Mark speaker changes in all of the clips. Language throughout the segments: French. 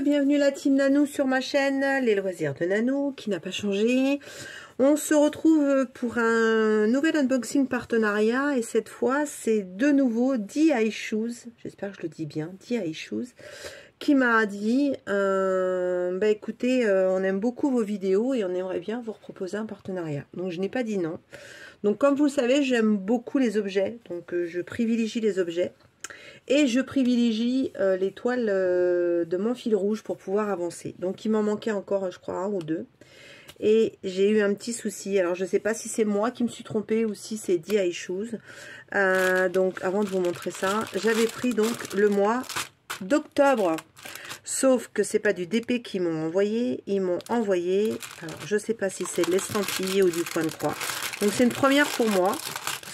Speaker 1: bienvenue la team Nanou sur ma chaîne, les loisirs de Nanou, qui n'a pas changé. On se retrouve pour un nouvel unboxing partenariat et cette fois c'est de nouveau DI Shoes, j'espère que je le dis bien, DI Shoes, qui m'a dit bah écoutez, on aime beaucoup vos vidéos et on aimerait bien vous proposer un partenariat. Donc je n'ai pas dit non. Donc comme vous le savez, j'aime beaucoup les objets, donc je privilégie les objets. Et je privilégie les toiles de mon fil rouge pour pouvoir avancer. Donc il m'en manquait encore, je crois, un ou deux. Et j'ai eu un petit souci. Alors je ne sais pas si c'est moi qui me suis trompée ou si c'est DI Shoes. Donc avant de vous montrer ça, j'avais pris donc le mois d'octobre. Sauf que c'est pas du DP qu'ils m'ont envoyé. Ils m'ont envoyé, alors je ne sais pas si c'est de l'estampillé ou du point de croix. Donc c'est une première pour moi.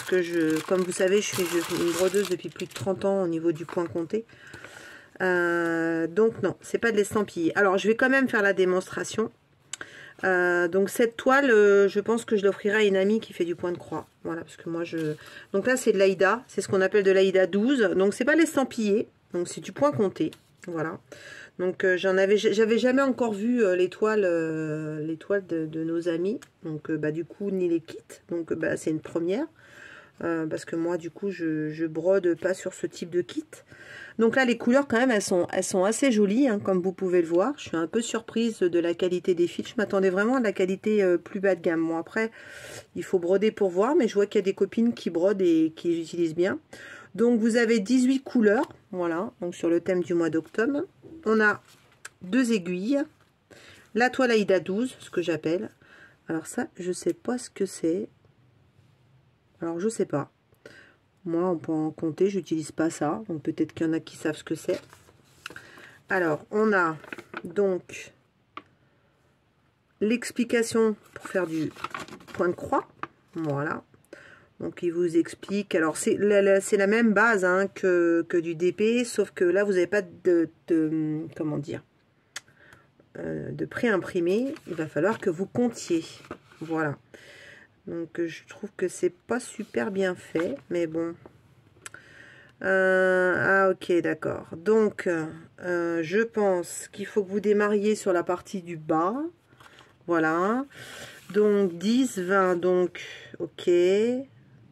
Speaker 1: Que comme vous savez, je suis une brodeuse depuis plus de 30 ans au niveau du point compté. Donc non, c'est pas de l'estampillé. Alors je vais quand même faire la démonstration. Donc cette toile, je pense que je l'offrirai à une amie qui fait du point de croix. Voilà, parce que moi je... Donc là c'est de l'Aïda, c'est ce qu'on appelle de l'Aïda 12. Donc c'est pas l'estampillé, donc c'est du point compté. Voilà. Donc j'avais jamais encore vu les toiles de nos amis. Donc du coup ni les kits. Donc c'est une première. Parce que moi du coup je brode pas sur ce type de kit. Donc là les couleurs quand même elles sont assez jolies hein, comme vous pouvez le voir. Je suis un peu surprise de la qualité des fils. Je m'attendais vraiment à de la qualité plus bas de gamme. Bon après il faut broder pour voir, mais je vois qu'il y a des copines qui brodent et qui les utilisent bien. Donc vous avez 18 couleurs, voilà, donc sur le thème du mois d'octobre. On a 2 aiguilles, la toile Aïda 12, ce que j'appelle. Alors ça je sais pas ce que c'est. Alors je sais pas. Moi on peut en compter, j'utilise pas ça. Donc peut-être qu'il y en a qui savent ce que c'est. Alors on a donc l'explication pour faire du point de croix. Voilà. Donc il vous explique. Alors c'est la même base hein, que du DP, sauf que là vous n'avez pas comment dire de pré-imprimé. Il va falloir que vous comptiez. Voilà. Donc je trouve que c'est pas super bien fait, mais bon. Ah ok, d'accord. Donc je pense qu'il faut que vous démarriez sur la partie du bas. Voilà. Donc 10, 20, donc ok.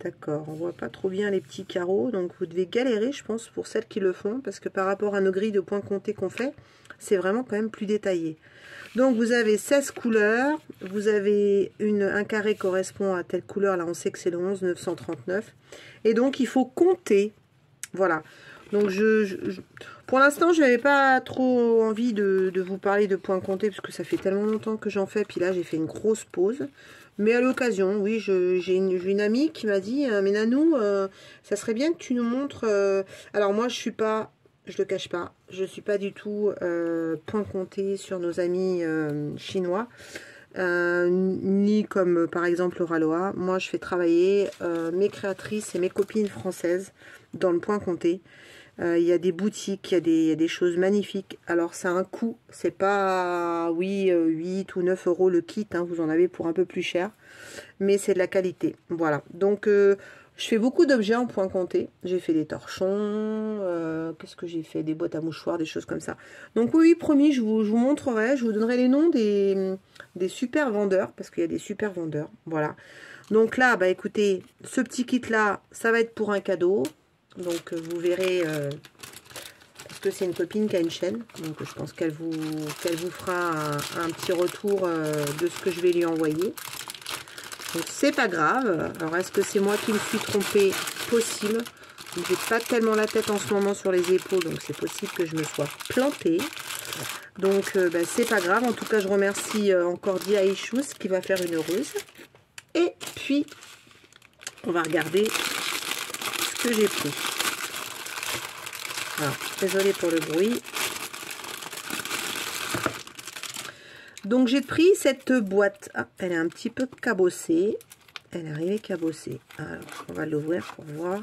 Speaker 1: D'accord, on voit pas trop bien les petits carreaux. Donc vous devez galérer, je pense, pour celles qui le font. Parce que par rapport à nos grilles de points comptés qu'on fait, c'est vraiment quand même plus détaillé. Donc vous avez 16 couleurs, vous avez un carré correspond à telle couleur, là on sait que c'est le 11 939, et donc il faut compter, voilà. Donc pour l'instant je n'avais pas trop envie de vous parler de points comptés, parce que ça fait tellement longtemps que j'en fais, puis là j'ai fait une grosse pause, mais à l'occasion, oui, j'ai une amie qui m'a dit, mais Nanou, ça serait bien que tu nous montres, alors moi je suis pas... Je le cache pas, je suis pas du tout point compté sur nos amis chinois, ni comme par exemple Laura Loa. Moi je fais travailler mes créatrices et mes copines françaises dans le point compté. Il y a des boutiques, il y a des choses magnifiques. Alors ça a un coût, c'est pas 8 ou 9 euros le kit, hein, vous en avez pour un peu plus cher, mais c'est de la qualité. Voilà, donc je fais beaucoup d'objets en point compté. J'ai fait des torchons, qu'est-ce que j'ai fait? Des boîtes à mouchoirs, des choses comme ça. Donc oui, promis, je vous montrerai, je vous donnerai les noms des super vendeurs, parce qu'il y a des super vendeurs, voilà. Donc là, bah écoutez, ce petit kit-là, ça va être pour un cadeau. Donc vous verrez, parce que c'est une copine qui a une chaîne, donc je pense qu'elle vous fera un petit retour de ce que je vais lui envoyer. Donc c'est pas grave. Alors est-ce que c'est moi qui me suis trompée? Possible. J'ai pas tellement la tête en ce moment sur les épaules, donc c'est possible que je me sois plantée. Donc c'est pas grave. En tout cas je remercie encore DI Shoes qui va faire une heureuse. Et puis on va regarder ce que j'ai pris. Alors désolée pour le bruit. Donc j'ai pris cette boîte, ah, elle est un petit peu cabossée, elle est arrivée cabossée, alors on va l'ouvrir pour voir.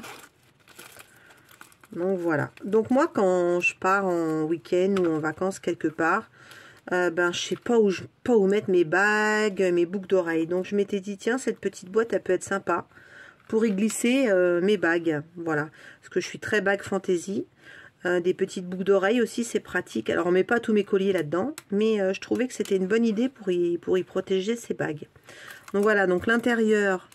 Speaker 1: Donc voilà, donc moi quand je pars en week-end ou en vacances quelque part, je sais pas où mettre mes bagues, mes boucles d'oreilles, donc je m'étais dit tiens cette petite boîte elle peut être sympa pour y glisser mes bagues, voilà, parce que je suis très bague fantaisie. Des petites boucles d'oreilles aussi, c'est pratique. Alors, on met pas tous mes colliers là-dedans, mais je trouvais que c'était une bonne idée pour y protéger ces bagues. Donc voilà, donc l'intérieur,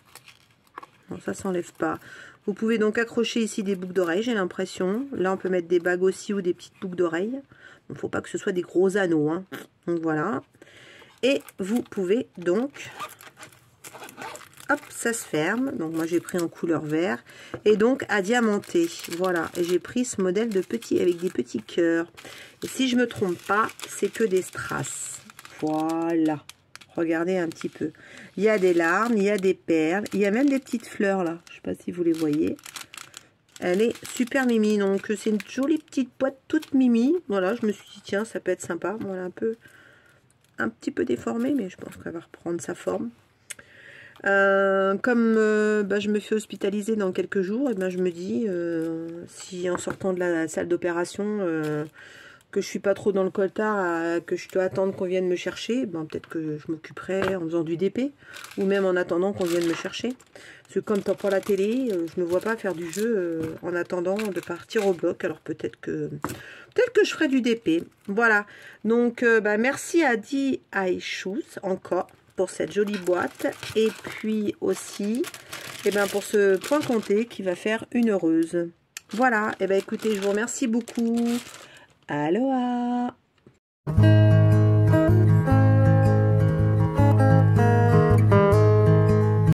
Speaker 1: bon, ça s'enlève pas. Vous pouvez donc accrocher ici des boucles d'oreilles, j'ai l'impression. Là, on peut mettre des bagues aussi ou des petites boucles d'oreilles. Il ne faut pas que ce soit des gros anneaux, hein. Donc voilà. Et vous pouvez donc... Hop, ça se ferme. Donc moi j'ai pris en couleur vert. Et donc à diamanter. Voilà. Et j'ai pris ce modèle de petit avec des petits cœurs. Et si je me trompe pas, c'est que des strass. Voilà. Regardez un petit peu. Il y a des larmes, il y a des perles. Il y a même des petites fleurs là. Je sais pas si vous les voyez. Elle est super mimi. Donc c'est une jolie petite boîte toute mimi. Voilà, je me suis dit tiens, ça peut être sympa. Voilà, un petit peu déformée, mais je pense qu'elle va reprendre sa forme. Comme je me fais hospitaliser dans quelques jours, et ben je me dis si en sortant de la salle d'opération que je suis pas trop dans le coltard, que je dois attendre qu'on vienne me chercher, ben peut-être que je m'occuperai en faisant du DP ou même en attendant qu'on vienne me chercher. Parce que comme t'as pas la télé, je me vois pas faire du jeu en attendant de partir au bloc. Alors peut-être que je ferai du DP. Voilà. Donc merci à DI Shoes encore pour cette jolie boîte, et puis aussi pour ce point compté qui va faire une heureuse. Voilà, et écoutez, je vous remercie beaucoup. Aloha.